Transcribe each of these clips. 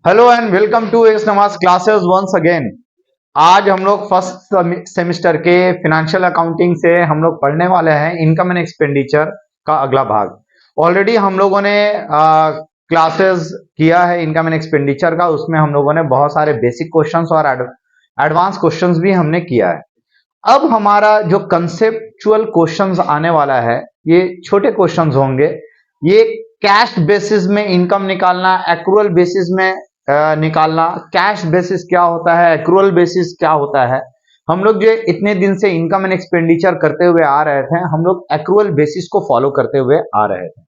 Hello and welcome to S Nawaz classes once again. आज हम लोग फर्स्ट सेमेस्टर के फिनेंशियल अकाउंटिंग से हम लोग पढ़ने वाले हैं इनकम एंड एक्सपेंडिचर का अगला भाग। ऑलरेडी हम लोगों ने क्लासेस किया है इनकम एंड एक्सपेंडिचर का, उसमें हम लोगों ने बहुत सारे बेसिक क्वेश्चंस और एडवांस क्वेश्चंस भी हमने किया है। अब हमारा जो कंसेप्चुअल क्वेश्चंस आने वाला है ये छोटे क्वेश्चंस होंगे। ये कैश बेसिस में इनकम निकालना, एक्रूअल बेसिस में निकालना। कैश बेसिस क्या होता है, एक्रूअल बेसिस क्या होता है, हम लोग जो इतने दिन से इनकम एंड एक्सपेंडिचर करते हुए आ रहे थे, हम लोग एक्रूअल बेसिस को फॉलो करते हुए आ रहे थे।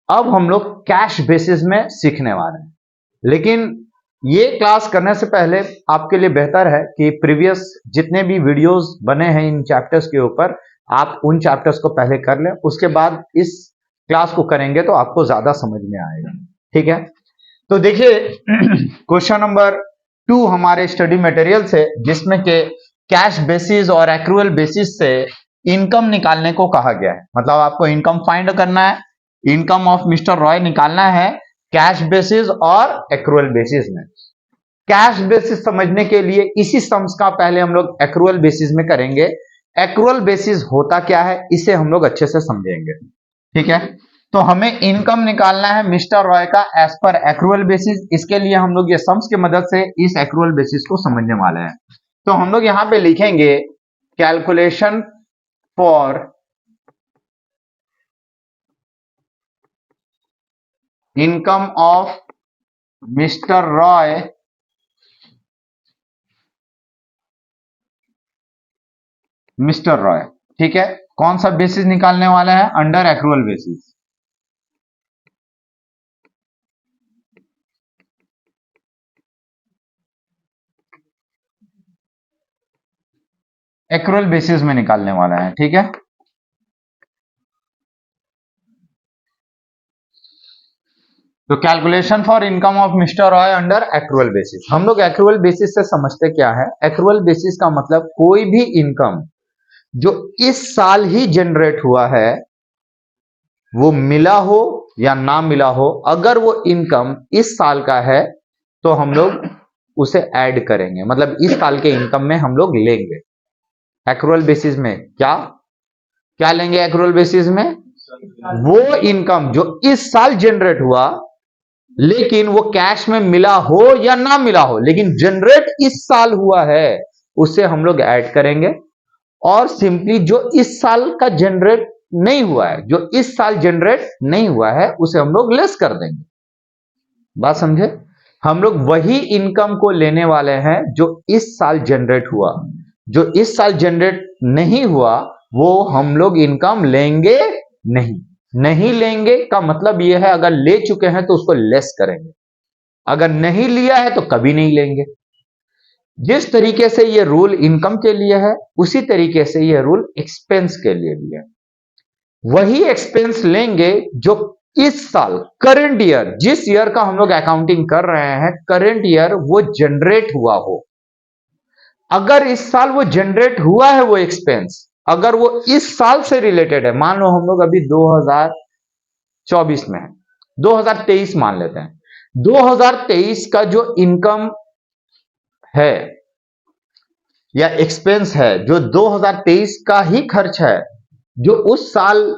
अब हम लोग कैश बेसिस में सीखने वाले हैं, लेकिन ये क्लास करने से पहले आपके लिए बेहतर है कि प्रीवियस जितने भी वीडियोस बने हैं इन चैप्टर्स के ऊपर, आप उन चैप्टर्स को पहले कर लें, उसके बाद इस क्लास को करेंगे तो आपको ज्यादा समझ में आएगा। ठीक है, तो देखिए क्वेश्चन नंबर 2 हमारे स्टडी मटेरियल से, जिसमें के कैश बेसिस और एक्रूअल बेसिस से इनकम निकालने को कहा गया है। मतलब आपको इनकम फाइंड करना है, इनकम ऑफ मिस्टर रॉय निकालना है कैश बेसिस और एक्रूअल बेसिस में। कैश बेसिस समझने के लिए इसी सम्स का पहले हम लोग एक्रूअल बेसिस में करेंगे। एक्रूअल बेसिस होता क्या है इसे हम लोग अच्छे से समझेंगे। ठीक है, तो हमें इनकम निकालना है मिस्टर रॉय का एज पर एक्रूअल बेसिस। इसके लिए हम लोग ये सम्स की मदद से इस एक्रूअल बेसिस को समझने वाले हैं। तो हम लोग यहां पे लिखेंगे calculation for income of mister Roy mister Roy. ठीक है, कौन सा बेसिस निकालने वाला है, under accrual basis. Accrual basis में निकालने वाला है। ठीक है, तो calculation for income of mister Roy under accrual basis. हम लोग एक्रूअल बेसिस से समझते क्या है। एक्रूअल बेसिस का मतलब कोई भी इनकम जो इस साल ही जनरेट हुआ है, वो मिला हो या ना मिला हो, अगर वो इनकम इस साल का है तो हम लोग उसे ऐड करेंगे। मतलब इस साल के इनकम में हम लोग लेंगे एक्रूअल बेसिस में। क्या क्या लेंगे एक्रूअल बेसिस में? वो इनकम जो इस साल जनरेट हुआ, लेकिन वो कैश में मिला हो या ना मिला हो, लेकिन जनरेट इस साल हुआ है, उसे हम लोग ऐड करेंगे। और सिंपली जो इस साल का जनरेट नहीं हुआ है, जो इस साल जनरेट नहीं हुआ है, उसे हम लोग लेस कर देंगे। बात समझे? हम लोग वही इनकम को लेने वाले हैं जो इस साल जनरेट हुआ। जो इस साल जनरेट नहीं हुआ वो हम लोग इनकम लेंगे नहीं। नहीं लेंगे का मतलब यह है, अगर ले चुके हैं तो उसको लेस करेंगे, अगर नहीं लिया है तो कभी नहीं लेंगे। जिस तरीके से ये रूल इनकम के लिए है, उसी तरीके से ये रूल एक्सपेंस के लिए भी है। वही एक्सपेंस लेंगे जो इस साल करंट ईयर, जिस ईयर का हम लोग अकाउंटिंग कर रहे हैं, करंट ईयर वो जनरेट हुआ हो। अगर इस साल वो जनरेट हुआ है वो एक्सपेंस, अगर वो इस साल से रिलेटेड है, मान लो हम लोग अभी 2024 में है, 2023 मान लेते हैं, 2023 का जो इनकम है या एक्सपेंस है, जो 2023 का ही खर्च है, जो उस साल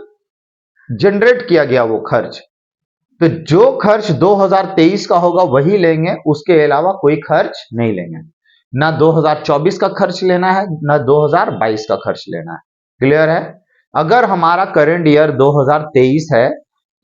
जनरेट किया गया वो खर्च, तो जो खर्च 2023 का होगा वही लेंगे, उसके अलावा कोई खर्च नहीं लेंगे। ना 2024 का खर्च लेना है, ना 2022 का खर्च लेना है। क्लियर है? अगर हमारा करंट ईयर 2023 है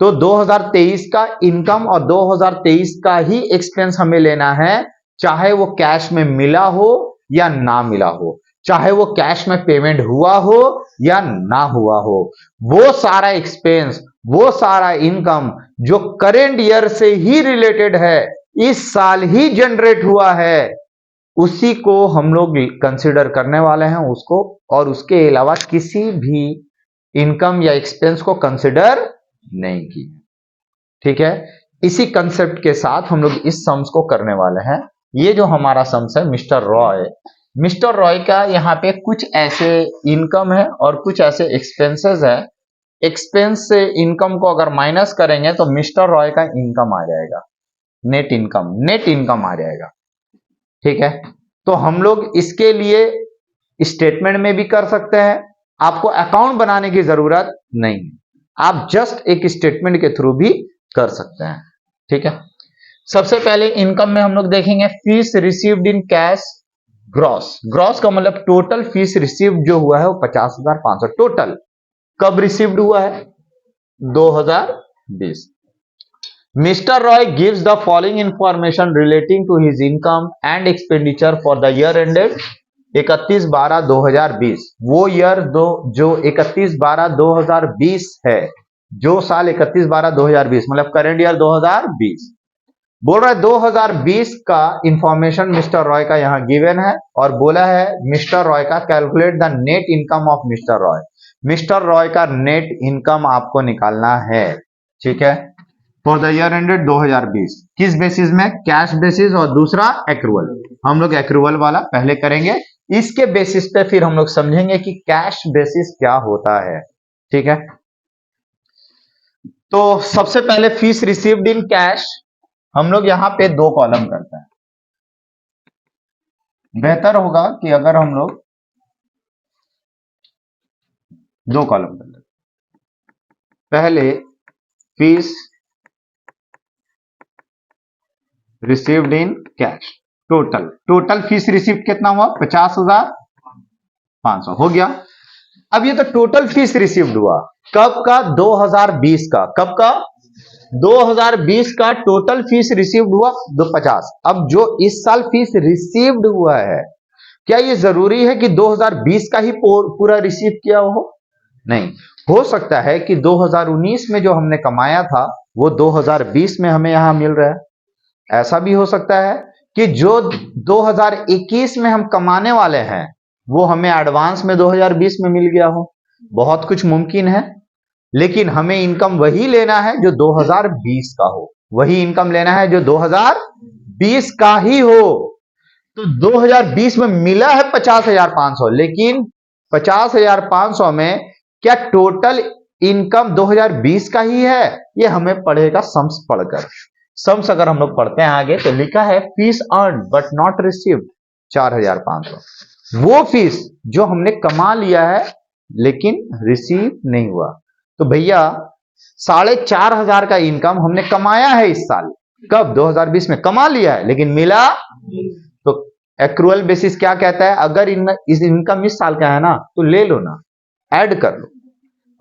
तो 2023 का इनकम और 2023 का ही एक्सपेंस हमें लेना है, चाहे वो कैश में मिला हो या ना मिला हो, चाहे वो कैश में पेमेंट हुआ हो या ना हुआ हो। वो सारा एक्सपेंस, वो सारा इनकम जो करेंट ईयर से ही रिलेटेड है, इस साल ही जनरेट हुआ है, उसी को हम लोग कंसिडर करने वाले हैं उसको, और उसके अलावा किसी भी इनकम या एक्सपेंस को कंसिडर नहीं की। ठीक है, इसी कंसेप्ट के साथ हम लोग इस सम्स को करने वाले हैं। ये जो हमारा सम्स है मिस्टर रॉय, मिस्टर रॉय का यहाँ पे कुछ ऐसे इनकम है और कुछ ऐसे एक्सपेंसेस है। एक्सपेंस से इनकम को अगर माइनस करेंगे तो मिस्टर रॉय का इनकम आ जाएगा, नेट इनकम आ जाएगा। ठीक है, तो हम लोग इसके लिए स्टेटमेंट में भी कर सकते हैं, आपको अकाउंट बनाने की जरूरत नहीं है, आप जस्ट एक स्टेटमेंट के थ्रू भी कर सकते हैं। ठीक है, सबसे पहले इनकम में हम लोग देखेंगे fees received in cash gross का मतलब टोटल फीस रिसीव्ड जो हुआ है वो 50,500 टोटल। कब रिसीव्ड हुआ है? 2020। Mister Roy gives the following information relating to his income and expenditure for the year ended 31/12/2020। वो ईयर जो 31/12/2020 है, जो साल 31/12/2020 मतलब करेंट ईयर 2020 बोल रहा है, 2020 का इंफॉर्मेशन मिस्टर रॉय का यहां गिवन है और बोला है मिस्टर रॉय का calculate the net income of mister Roy. Mister Roy का नेट इनकम आपको निकालना है। ठीक है, फॉर द ईयर एंडेड 2020 किस बेसिस में? कैश बेसिस, और दूसरा एक्रूअल। हम लोग एक्रूअल वाला पहले करेंगे, इसके बेसिस पे फिर हम लोग समझेंगे कि कैश बेसिस क्या होता है। ठीक है, तो सबसे पहले फीस रिसीव्ड इन कैश हम लोग यहां पे 2 कॉलम करते हैं। बेहतर होगा कि अगर हम लोग 2 कॉलम कर लें। पहले fees received in cash, total fees received कितना हुआ? 50,500 हो गया। अब ये तो टोटल फीस रिसीव्ड हुआ, कब का? 2020 का। कब का? 2020 का टोटल फीस रिसीव्ड हुआ 50। अब जो इस साल फीस रिसीव्ड हुआ है, क्या ये जरूरी है कि 2020 का ही पूरा रिसीव किया हो? नहीं, हो सकता है कि 2019 में जो हमने कमाया था वो 2020 में हमें यहां मिल रहा है। ऐसा भी हो सकता है कि जो 2021 में हम कमाने वाले हैं वो हमें एडवांस में 2020 में मिल गया हो। बहुत कुछ मुमकिन है, लेकिन हमें इनकम वही लेना है जो 2020 का हो, वही इनकम लेना है जो 2020 का ही हो। तो 2020 में मिला है 50,500, लेकिन 50,500 में क्या टोटल इनकम 2020 का ही है? ये हमें पढ़ेगा सम्स पढ़कर। सम्स अगर हम लोग पढ़ते हैं आगे तो लिखा है fees earn but not received 4,500, वो फीस जो हमने कमा लिया है लेकिन रिसीव नहीं हुआ। तो भैया 4,500 का इनकम हमने कमाया है इस साल, कब? 2020 में कमा लिया है लेकिन मिला। तो एक्रूअल बेसिस क्या कहता है? अगर इस इनकम इस साल का है ना तो ले लो ना, ऐड कर लो।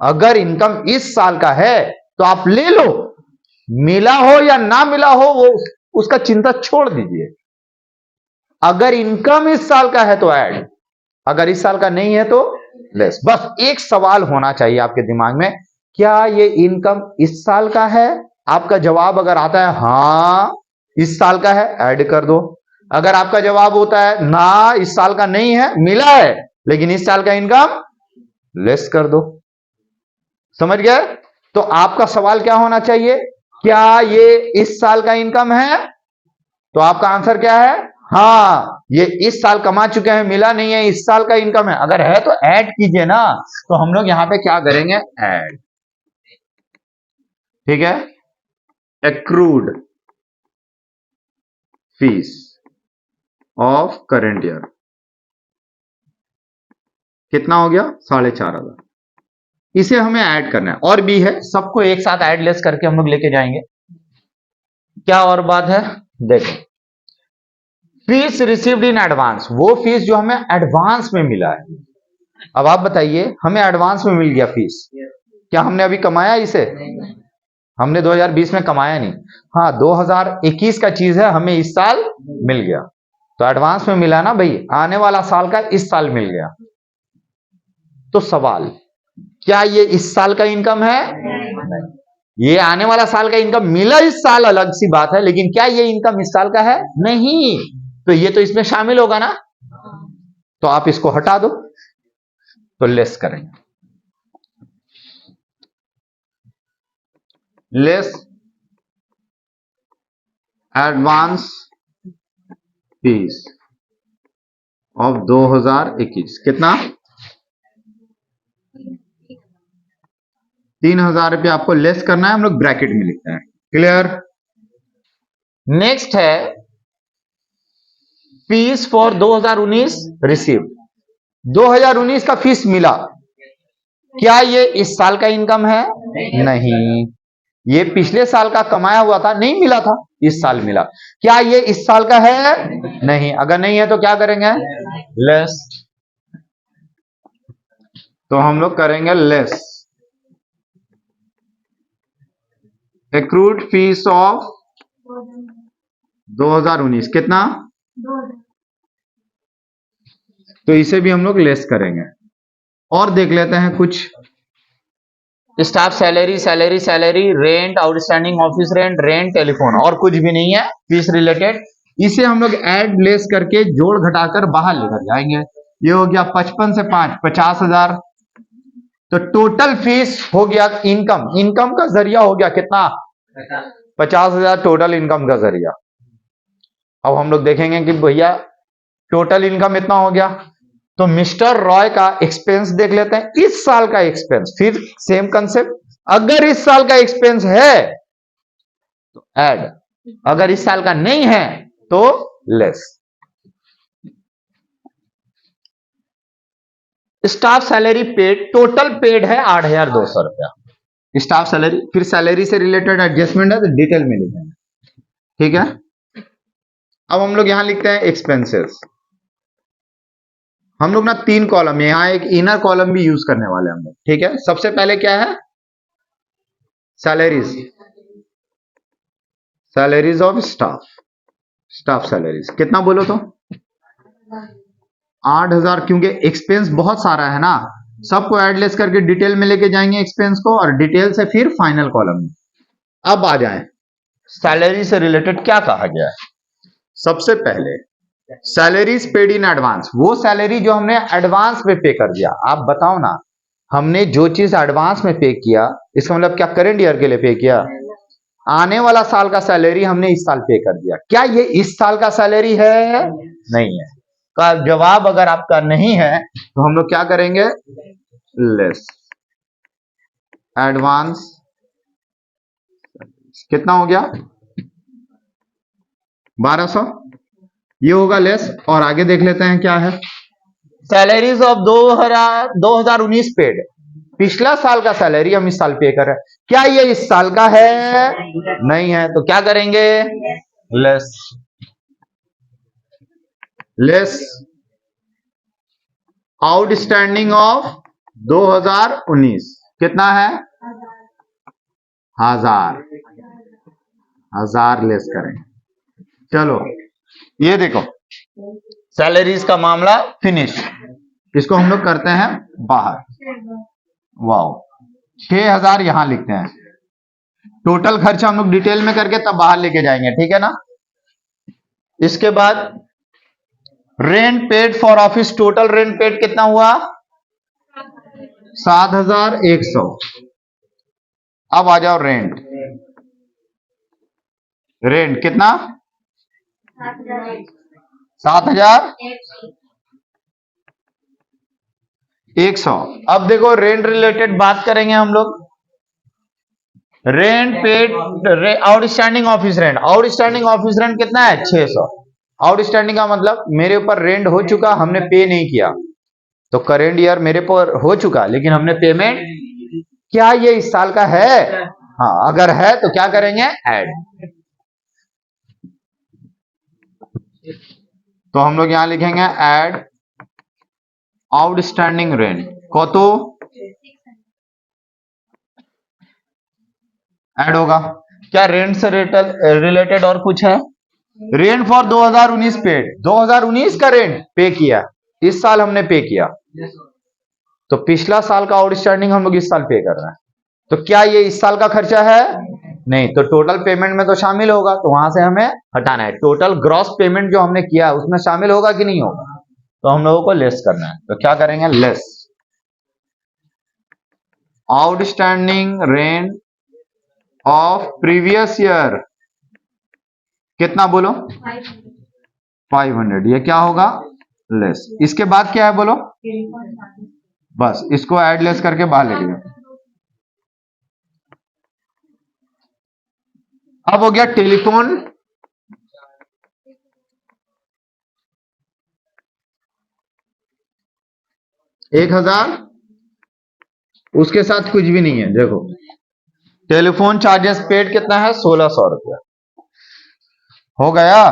अगर इनकम इस साल का है तो आप ले लो, मिला हो या ना मिला हो वो उसका चिंता छोड़ दीजिए। अगर इनकम इस साल का है तो ऐड, अगर इस साल का नहीं है तो लेस। बस एक सवाल होना चाहिए आपके दिमाग में, क्या ये इनकम इस साल का है? आपका जवाब अगर आता है हां इस साल का है, ऐड कर दो। अगर आपका जवाब होता है ना इस साल का नहीं है, मिला है लेकिन इस साल का इनकम, लेस कर दो। समझ गए? तो आपका सवाल क्या होना चाहिए? क्या ये इस साल का इनकम है? तो आपका आंसर क्या है? हाँ, ये इस साल कमा चुके हैं, मिला नहीं है, इस साल का इनकम है। अगर है तो ऐड कीजिए ना। तो हम लोग यहां पे क्या करेंगे? ऐड। ठीक है, accrued fees of current year कितना हो गया? 4,500। इसे हमें ऐड करना है, और भी है, सबको एक साथ ऐड लेस करके हम लोग लेके जाएंगे। क्या और बात है? देखो, फीस रिसीव्ड इन एडवांस, वो फीस जो हमें एडवांस में मिला है। अब आप बताइए, हमें एडवांस में मिल गया फीस, क्या हमने अभी कमाया इसे? हमने 2020 में कमाया नहीं। हाँ, 2021 का चीज है, हमें इस साल मिल गया, तो एडवांस में मिला ना भाई, आने वाला साल का इस साल मिल गया। तो सवाल, क्या ये इस साल का इनकम है? नहीं। ये आने वाला साल का इनकम मिला इस साल, अलग सी बात है, लेकिन क्या ये इनकम इस साल का है? नहीं। तो ये तो इसमें शामिल होगा ना, तो आप इसको हटा दो, तो लेस करेंगे। लेस एडवांस फीस ऑफ 2021 कितना? ₹3000 आपको लेस करना है, हम लोग ब्रैकेट में लिखते हैं। क्लियर? नेक्स्ट है फीस फॉर 2019 रिसीव। 2019 का फीस मिला, क्या ये इस साल का इनकम है? नहीं, ये पिछले साल का कमाया हुआ था, नहीं मिला था, इस साल मिला। क्या ये इस साल का है? नहीं। अगर नहीं है तो क्या करेंगे? लेस। तो हम लोग करेंगे लेस। एक्रूड फीस ऑफ 2019 कितना? तो इसे भी हम लोग लेस करेंगे। और देख लेते हैं कुछ। Staff salary, salary, salary, rent, outstanding office rent, rent, telephone, और कुछ भी नहीं है फीस रिलेटेड। इसे हम लोग ऐड लेस करके जोड़ घटाकर बाहर लेकर जाएंगे। ये हो गया 55 से 5 50,000। तो टोटल फीस हो गया इनकम, इनकम का जरिया हो गया कितना? 50,000 टोटल इनकम का जरिया। अब हम लोग देखेंगे कि भैया टोटल इनकम इतना हो गया, तो मिस्टर रॉय का एक्सपेंस देख लेते हैं। इस साल का एक्सपेंस, फिर सेम कंसेप्ट। अगर इस साल का एक्सपेंस है तो ऐड, अगर इस साल का नहीं है तो less. Staff salary paid, total paid है 8,200 रुपया स्टाफ सैलरी। फिर सैलरी से रिलेटेड एडजस्टमेंट है तो डिटेल में लिखेंगे, ठीक है। अब हम लोग यहां लिखते हैं एक्सपेंसेस। हम लोग ना 3 कॉलम, यहां एक इनर कॉलम भी यूज करने वाले हम लोग, ठीक है। सबसे पहले क्या है? Salaries, salaries of staff, staff salaries कितना बोलो तो? 8,000, क्योंकि एक्सपेंस बहुत सारा है ना, सबको एडलेस करके डिटेल में लेके जाएंगे एक्सपेंस को, और डिटेल से फिर फाइनल कॉलम में। अब आ जाएं, सैलरी से रिलेटेड क्या कहा गया है। सबसे पहले सैलरीज पेड इन एडवांस, वो सैलरी जो हमने एडवांस में पे कर दिया। आप बताओ ना, हमने जो चीज एडवांस में पे किया, इसका मतलब क्या करेंट ईयर के लिए पे किया? आने वाला साल का सैलरी हमने इस साल पे कर दिया। क्या ये इस साल का सैलरी है? नहीं है। का जवाब अगर आपका नहीं है तो हम लोग क्या करेंगे? लेस। एडवांस कितना हो गया? 1200, ये होगा लेस। और आगे देख लेते हैं क्या है। सैलरीज ऑफ 2019 पेड, पिछला साल का सैलरी हम इस साल पे कर रहे हैं। क्या ये इस साल का है? नहीं है, तो क्या करेंगे? लेस। लेस आउटस्टैंडिंग ऑफ 2019 कितना है? 1000 लेस करें। चलो ये देखो, सैलरीज का मामला फिनिश। इसको हम लोग करते हैं बाहर। वाओ, 6,000 यहां लिखते हैं। टोटल खर्चा हम लोग डिटेल में करके तब बाहर लेके जाएंगे, ठीक है ना। इसके बाद rent paid for office, total rent paid कितना हुआ? 7,100। अब आ जाओ रेंट, रेंट कितना? 7,100। अब देखो रेंट रिलेटेड बात करेंगे हम लोग। Rent paid, outstanding office rent, outstanding office rent कितना है? 600। आउटस्टैंडिंग का मतलब मेरे ऊपर रेंट हो चुका, हमने पे नहीं किया, तो करेंट ईयर मेरे पर हो चुका लेकिन हमने पेमेंट, क्या ये इस साल का है? हाँ, अगर है तो क्या करेंगे? ऐड। तो हम लोग यहां लिखेंगे ऐड आउटस्टैंडिंग रेंट को, तो ऐड होगा। क्या रेंट से रिलेटेड और कुछ है? रेंट फॉर 2019 पेड, 2019 का रेंट पे किया, इस साल हमने पे किया, तो पिछला साल का आउटस्टैंडिंग हम लोग इस साल पे कर रहे हैं। तो क्या ये इस साल का खर्चा है? नहीं, तो टोटल पेमेंट में तो शामिल होगा, तो वहां से हमें हटाना है। टोटल ग्रॉस पेमेंट जो हमने किया है उसमें शामिल होगा कि नहीं होगा, तो हम लोगों को लेस करना है। तो क्या करेंगे? Less outstanding rent of previous year कितना बोलो? 500। ये क्या होगा? लेस। इसके बाद क्या है बोलो? बस इसको ऐड लेस करके बाहर लेके जाओ। अब हो गया टेलीफोन, 1000, उसके साथ कुछ भी नहीं है। देखो टेलीफोन चार्जेस पेड कितना है, 1600 रुपया हो गया।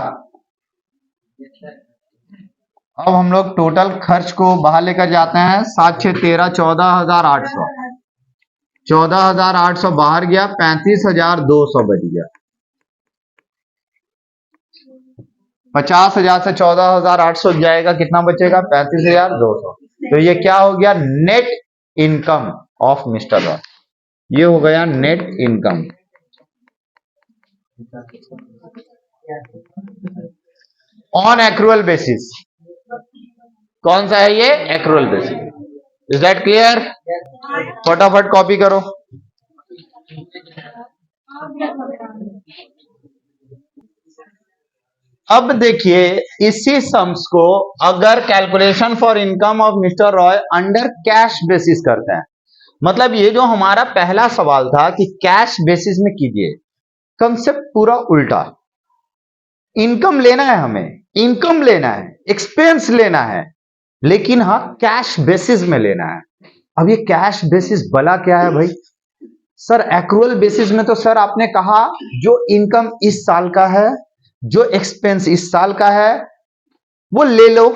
अब हम लोग टोटल खर्च को बाहर लेकर जाते हैं, 7 6 13 14,800, 14,800 बाहर गया, 35,200 बच गया। 50,000 से 14,800 जाएगा, कितना बचेगा, 35,200। तो ये क्या हो गया, net income of mister Roy. ये हो गया net income on accrual basis. कौन सा है ये, accrual basis. Is that clear? फटाफट कॉपी करो। अब देखिए इसी सम्स को अगर calculation for income of mister Roy under cash basis करते हैं, मतलब ये जो हमारा पहला सवाल था कि कैश बेसिस में कीजिए, कंसेप्ट पूरा उल्टा। इनकम लेना है, हमें इनकम लेना है, एक्सपेंस लेना है, लेकिन हाँ कैश बेसिस में लेना है। अब ये कैश बेसिस भला क्या है भाई? सर एक्रूअल बेसिस में तो सर आपने कहा जो इनकम इस साल का है, जो एक्सपेंस इस साल का है, वो ले लो।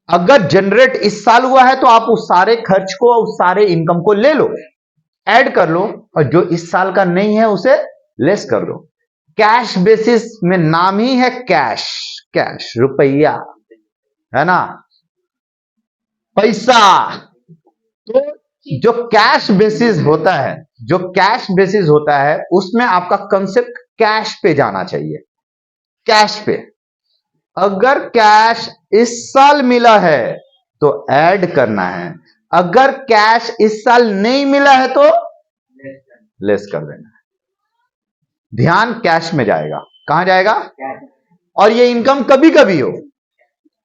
अगर जनरेट इस साल हुआ है तो आप उस सारे खर्च को, उस सारे इनकम को ले लो, ऐड कर लो, और जो इस साल का नहीं है उसे लेस कर दो। कैश बेसिस में नाम ही है कैश, कैश रुपया है ना, पैसा। तो जो कैश बेसिस होता है, जो कैश बेसिस होता है उसमें आपका कंसेप्ट कैश पे जाना चाहिए, कैश पे। अगर कैश इस साल मिला है तो ऐड करना है, अगर कैश इस साल नहीं मिला है तो लेस कर देना है। ध्यान कैश में जाएगा, कहां जाएगा? और ये इनकम कभी कभी हो,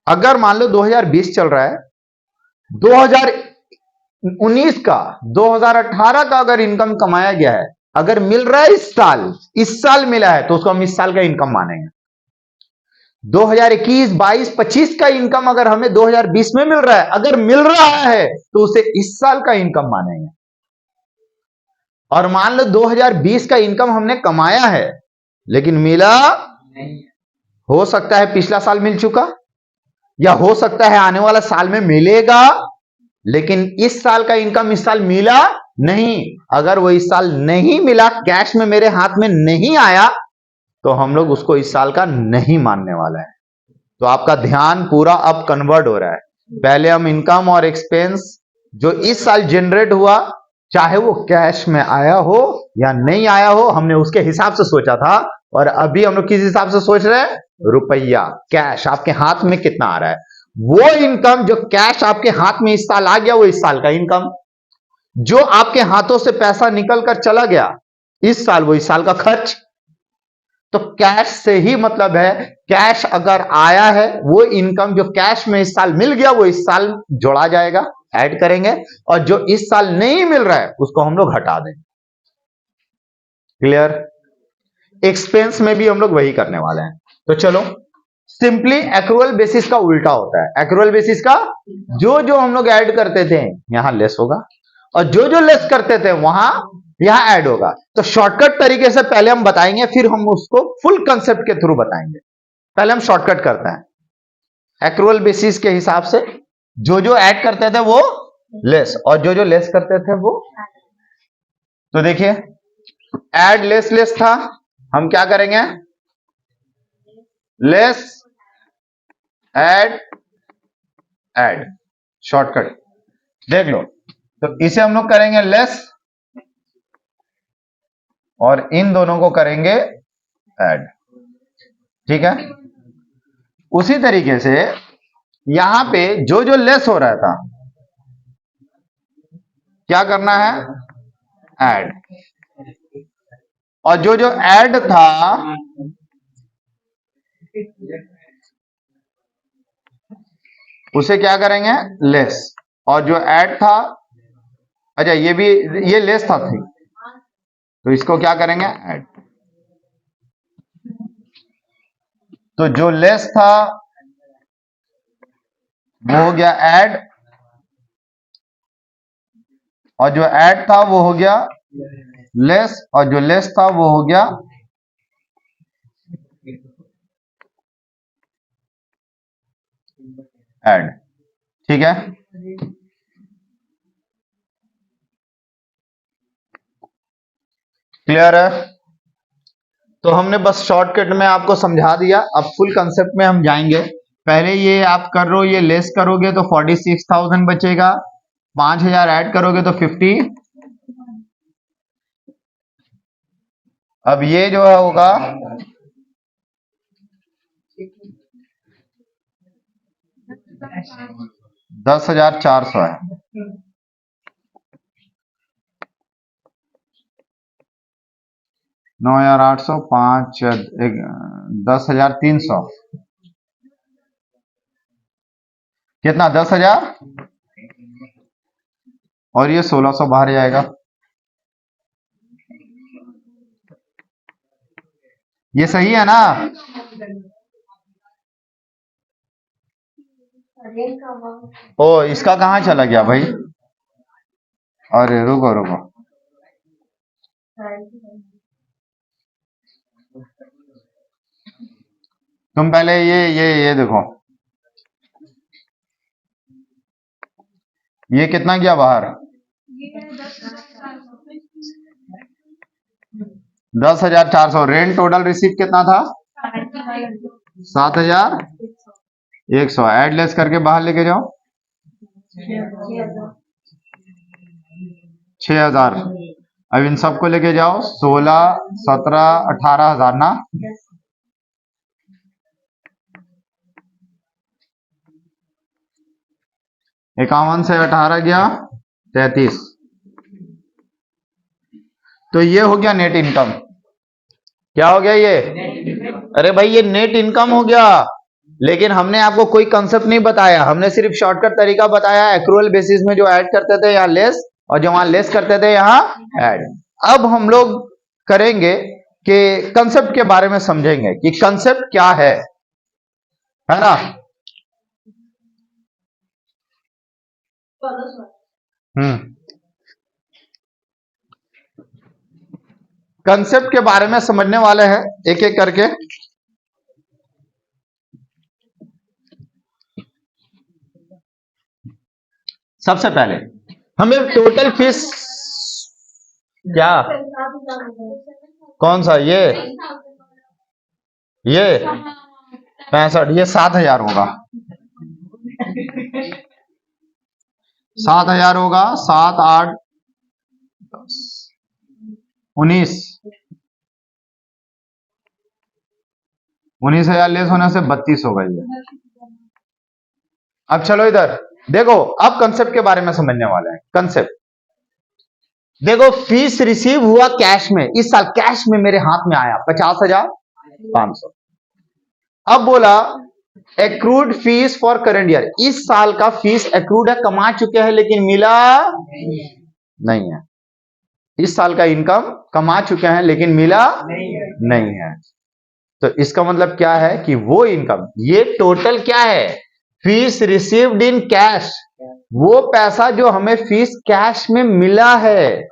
अगर मान लो 2020 चल रहा है, 2019 का, 2018 का अगर इनकम कमाया गया है, अगर मिल रहा है इस साल मिला है तो उसको हम इस साल का इनकम मानेंगे। 2021, 22, 25 का इनकम अगर हमें 2020 में मिल रहा है, अगर मिल रहा है तो उसे इस साल का इनकम मानेंगे। और मान लो 2020 का इनकम हमने कमाया है लेकिन मिला नहीं, हो सकता है पिछला साल मिल चुका, या हो सकता है आने वाला साल में मिलेगा, लेकिन इस साल का इनकम इस साल मिला नहीं। अगर वो इस साल नहीं मिला, कैश में मेरे हाथ में नहीं आया, तो हम लोग उसको इस साल का नहीं मानने वाला है। तो आपका ध्यान पूरा अब कन्वर्ट हो रहा है। पहले हम इनकम और एक्सपेंस जो इस साल जनरेट हुआ, चाहे वो कैश में आया हो या नहीं आया हो, हमने उसके हिसाब से सोचा था। और अभी हम लोग किस हिसाब से सोच रहे हैं? रुपया, कैश आपके हाथ में कितना आ रहा है, वो इनकम जो कैश आपके हाथ में इस साल आ गया, वो इस साल का इनकम। जो आपके हाथों से पैसा निकल कर चला गया इस साल, वो इस साल का खर्च। तो कैश से ही मतलब है, कैश अगर आया है, वो इनकम जो कैश में इस साल मिल गया वो इस साल जोड़ा जाएगा, ऐड करेंगे, और जो इस साल नहीं मिल रहा है उसको हम लोग हटा देंगे। क्लियर? एक्सपेंस में भी हम लोग वही करने वाले हैं। तो चलो, सिंपली एक्रूअल बेसिस का उल्टा होता है। एक्रूअल बेसिस का जो जो हम लोग ऐड करते थे यहां लेस होगा, और जो जो लेस करते थे वहां यहां ऐड होगा। तो शॉर्टकट तरीके से पहले हम बताएंगे, फिर हम उसको फुल कंसेप्ट के थ्रू बताएंगे। पहले हम शॉर्टकट करते हैं। एक्रूअल बेसिस के हिसाब से जो जो ऐड करते थे वो लेस, और जो जो लेस करते थे वो, तो देखिए ऐड लेस लेस था, हम क्या करेंगे? लेस ऐड ऐड, शॉर्टकट देख लो। तो इसे हम लोग करेंगे लेस, और इन दोनों को करेंगे ऐड। ठीक है? उसी तरीके से यहां पे जो जो लेस हो रहा था, क्या करना है? ऐड। और जो जो ऐड था उसे क्या करेंगे? लेस। और जो ऐड था, अच्छा ये भी, ये लेस था थी, तो इसको क्या करेंगे, ऐड। तो जो लेस था वो हो गया ऐड, और जो ऐड था वो हो गया लेस, और जो लेस था वो हो गया ऐड। ठीक है, क्लियर है? तो हमने बस शॉर्टकट में आपको समझा दिया, अब फुल कंसेप्ट में हम जाएंगे। पहले ये आप कर रो, ये लेस करोगे तो 46,000 बचेगा, 5,000 ऐड करोगे तो 50। अब ये जो है होगा 10,400 है, 9,800, 5, 10,300, कितना, 10,000, और ये 1,600 बाहर जाएगा। ये सही है ना? ओ, इसका कहाँ चला गया भाई? अरे रुको रुको, तुम पहले ये देखो, ये कितना गया बाहर? 10,400। रेंट टोटल रिसीव कितना था? 7,100। ऐड लेस करके बाहर लेके जाओ, 6,000। अब इन सबको लेके जाओ, 16, 17, 18,000 ना। इक्यावन से 18 गया 33। तो ये हो गया नेट इनकम। क्या हो गया ये? अरे भाई ये नेट इनकम हो गया, लेकिन हमने आपको कोई कंसेप्ट नहीं बताया, हमने सिर्फ शॉर्टकट तरीका बताया। एक्रूअल बेसिस में जो ऐड करते थे यहाँ लेस, और जो वहां लेस करते थे यहाँ ऐड। अब हम लोग करेंगे कि कंसेप्ट के बारे में समझेंगे कि कंसेप्ट क्या है ना? कंसेप्ट के बारे में समझने वाले हैं एक एक करके। सबसे पहले हमें टोटल फीस, क्या, कौन सा, ये 65, ये 7,000 होगा, 7,000 होगा, 7, 8, 19, 19,000 लेस होने से 32 हो गई है। अब चलो इधर देखो, अब कंसेप्ट के बारे में समझने वाले हैं। कंसेप्ट देखो, फीस रिसीव हुआ कैश में, इस साल कैश में मेरे हाथ में आया 50,500। अब बोला accrued fees for current year, इस साल का फीस एक्रूड है, कमा चुके हैं लेकिन मिला नहीं है। इस साल का इनकम कमा चुके हैं लेकिन मिला नहीं है। तो इसका मतलब क्या है कि वो इनकम, ये टोटल क्या है, फीस रिसीव्ड इन कैश, वो पैसा जो हमें फीस कैश में मिला है,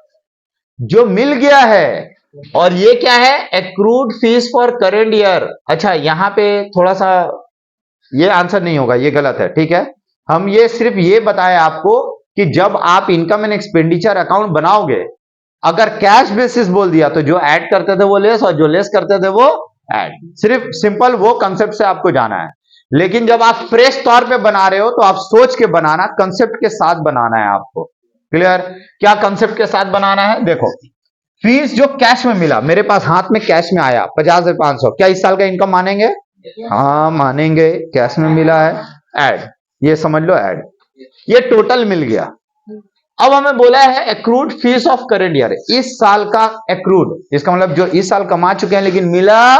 जो मिल गया है। और ये क्या है, accrued fees for current year. अच्छा, यहां पे थोड़ा सा ये आंसर नहीं होगा, ये गलत है, ठीक है। हम ये सिर्फ ये बताएं आपको कि जब आप इनकम एंड एक्सपेंडिचर अकाउंट बनाओगे, अगर कैश बेसिस बोल दिया तो जो ऐड करते थे वो लेस, और जो लेस करते थे वो ऐड। सिर्फ सिंपल वो कंसेप्ट से आपको जाना है। लेकिन जब आप फ्रेश तौर पे बना रहे हो तो आप सोच के बनाना, कंसेप्ट के साथ बनाना है आपको। क्लियर? क्या कंसेप्ट के साथ बनाना है? देखो, फीस जो कैश में मिला, मेरे पास हाथ में कैश में आया 50,500, क्या इस साल का इनकम मानेंगे? हाँ मानेंगे, कैश में मिला है, ऐड, ये समझ लो ऐड। ये टोटल मिल गया। अब हमें बोला है accrued fees of current year, इस साल का एक्रूड, इसका मतलब जो इस साल कमा चुके हैं लेकिन मिला,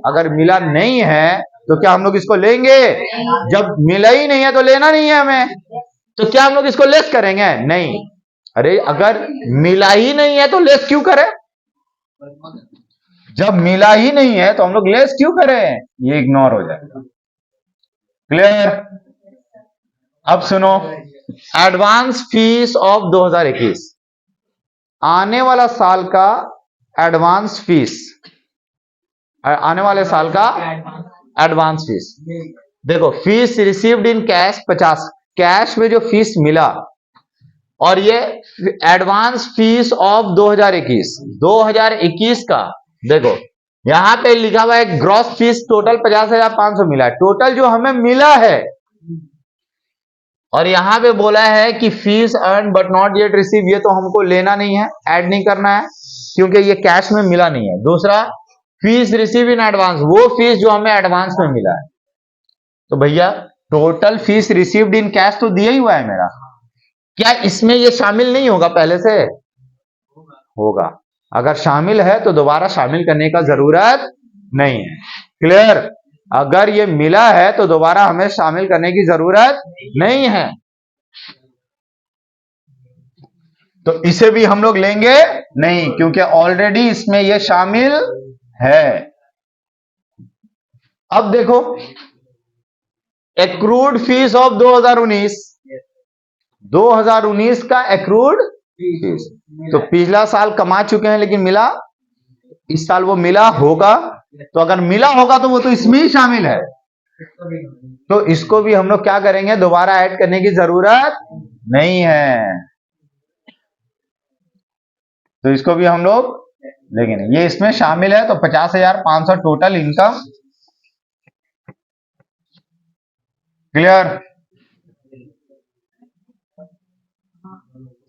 अगर मिला नहीं है तो क्या हम लोग इसको लेंगे? जब मिला ही नहीं है तो लेना नहीं है हमें, तो क्या हम लोग इसको लेस करेंगे? नहीं। अरे अगर मिला ही नहीं है तो लेस क्यों करें? जब मिला ही नहीं है तो हम लोग लेस क्यों करें, ये इग्नोर हो जाएगा। क्लियर। अब सुनो, एडवांस फीस ऑफ 2021, आने वाला साल का एडवांस फीस, आने वाले साल का एडवांस फीस। देखो, fees received in cash 50, cash में जो फीस मिला, और ये एडवांस फीस ऑफ 2021 का। देखो यहां पे लिखा हुआ है ग्रॉस फीस टोटल 50,500 मिला है, टोटल जो हमें मिला है। और यहां पे बोला है कि fees earn but not yet receive, ये तो हमको लेना नहीं है, ऐड नहीं करना है, क्योंकि ये कैश में मिला नहीं है। दूसरा, फीस रिसीव इन एडवांस, वो फीस जो हमें एडवांस में मिला है। तो भैया total fees received in cash तो दिया ही हुआ है मेरा, क्या इसमें ये शामिल नहीं होगा पहले से? होगा। अगर शामिल है तो दोबारा शामिल करने का जरूरत नहीं है। क्लियर। अगर ये मिला है तो दोबारा हमें शामिल करने की जरूरत नहीं है, तो इसे भी हम लोग लेंगे नहीं, क्योंकि ऑलरेडी इसमें ये शामिल है। अब देखो, एक्रूड फीस ऑफ 2019 का एक्रूड फीस, तो पिछला साल कमा चुके हैं लेकिन मिला, इस साल वो मिला होगा, तो अगर मिला होगा तो वो तो इसमें ही शामिल है, तो इसको भी हम लोग क्या करेंगे, दोबारा ऐड करने की जरूरत नहीं है, तो इसको भी हम लोग लेंगे नहीं, ये इसमें शामिल है। तो 50,500 टोटल इनकम। क्लियर,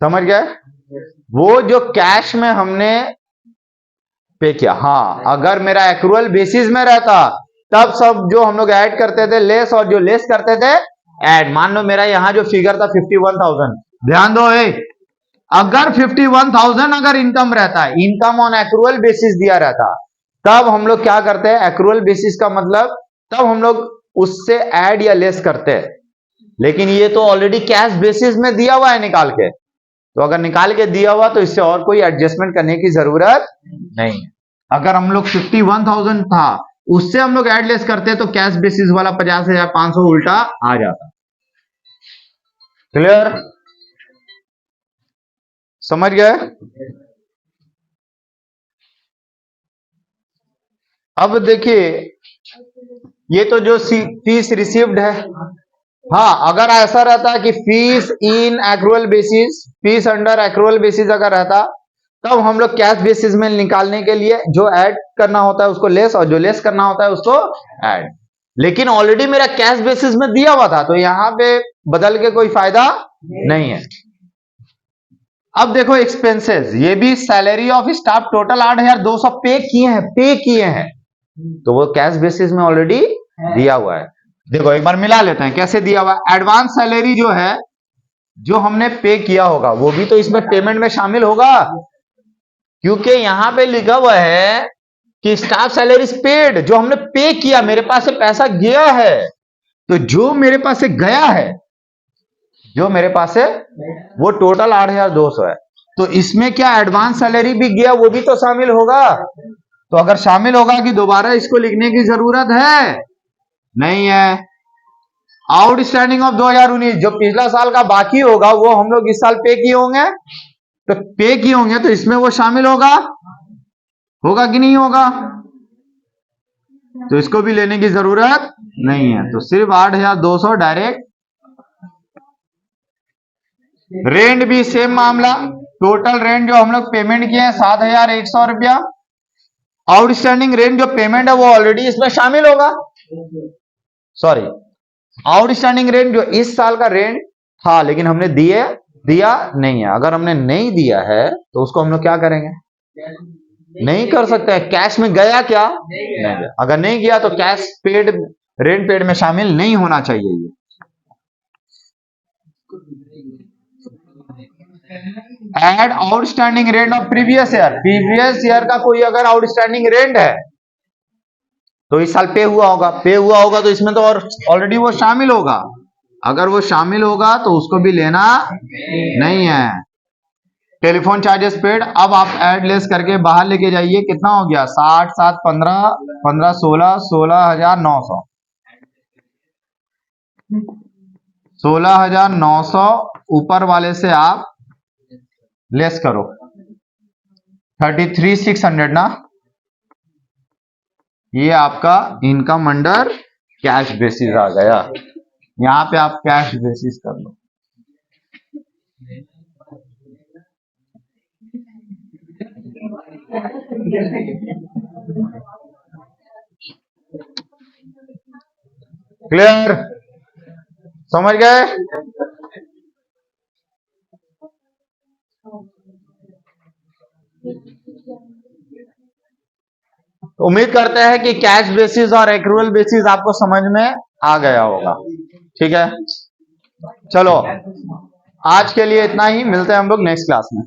समझ गए? वो जो कैश में हमने पे किया, हाँ, अगर मेरा एक्रूअल बेसिस में रहता तब सब जो हम लोग ऐड करते थे लेस, और जो लेस करते थे ऐड। मान लो मेरा यहां जो फिगर था 51,000, ध्यान दो, अगर 51,000 अगर इनकम रहता है, इनकम ऑन एक्रूअल बेसिस दिया रहता, तब हम लोग क्या करते हैं, एक्रूअल बेसिस का मतलब तब हम लोग उससे ऐड या लेस करते हैं। लेकिन ये तो ऑलरेडी कैश बेसिस में दिया हुआ है निकाल के, तो अगर निकाल के दिया हुआ तो इससे और कोई एडजस्टमेंट करने की जरूरत नहीं है। अगर हम लोग 51,000 था, उससे हम लोग ऐड लेस करते तो कैश बेसिस वाला 50,500 उल्टा आ जाता। क्लियर, समझ गए? अब देखिए, ये तो जो फीस रिसीव्ड है, हाँ, अगर ऐसा रहता कि fees in accrual basis, fees under accrual basis अगर रहता, तब हम लोग कैश बेसिस में निकालने के लिए जो ऐड करना होता है उसको लेस, और जो लेस करना होता है उसको ऐड। लेकिन ऑलरेडी मेरा कैश बेसिस में दिया हुआ था, तो यहां पे बदल के कोई फायदा नहीं है। अब देखो एक्सपेंसेस, ये भी सैलरी ऑफ स्टाफ टोटल 8,200 पे किए हैं, तो वो कैश बेसिस में ऑलरेडी दिया हुआ है। देखो एक बार मिला लेते हैं कैसे दिया हुआ। एडवांस सैलरी जो है, जो हमने पे किया होगा, वो भी तो इसमें पेमेंट में शामिल होगा, क्योंकि यहां पे लिखा हुआ है कि स्टाफ सैलरी पेड, जो हमने पे किया, मेरे पास से पैसा गया है, तो जो मेरे पास से गया है, जो मेरे पास से, वो टोटल 8,200 है, तो इसमें क्या एडवांस सैलरी भी गया, वो भी तो शामिल होगा। तो अगर शामिल होगा कि दोबारा इसको लिखने की जरूरत है नहीं है। आउटस्टैंडिंग ऑफ 2019, जो पिछला साल का बाकी होगा वो हम लोग इस साल पे किए होंगे, तो पे किए होंगे तो इसमें वो शामिल होगा कि नहीं होगा? तो इसको भी लेने की जरूरत नहीं है, तो सिर्फ 8,200 डायरेक्ट। रेंट भी सेम मामला, टोटल रेंट जो हम लोग पेमेंट किए हैं 7,100 रुपया, आउटस्टैंडिंग रेंट जो पेमेंट है वो ऑलरेडी इसमें शामिल होगा। सॉरी, आउटस्टैंडिंग रेंट जो इस साल का रेंट था लेकिन हमने दिया नहीं है। अगर हमने नहीं दिया है तो उसको हम लोग क्या करेंगे, नहीं कर सकते हैं। कैश में गया क्या, नहीं गया। अगर नहीं गया तो कैश पेड, रेंट पेड में शामिल नहीं होना चाहिए ये। Add outstanding rent of previous year का कोई अगर आउटस्टैंडिंग रेंट है तो इस साल पे हुआ होगा तो इसमें तो और ऑलरेडी वो शामिल होगा। अगर वो शामिल होगा तो उसको भी लेना नहीं है। Telephone charges paid. अब आप ऐड लेस करके बाहर लेके जाइए, कितना हो गया? 60 7 15 15 16 16,900 16,900 ऊपर वाले से आप लेस करो 33,600 ना। ये आपका इनकम अंडर कैश बेसिस आ गया। यहां पे आप कैश बेसिस कर लो। क्लियर? समझ गए? उम्मीद करते हैं कि कैश बेसिस और एक्रूअल बेसिस आपको समझ में आ गया होगा। ठीक है, चलो आज के लिए इतना ही, मिलते हैं हम लोग नेक्स्ट क्लास में।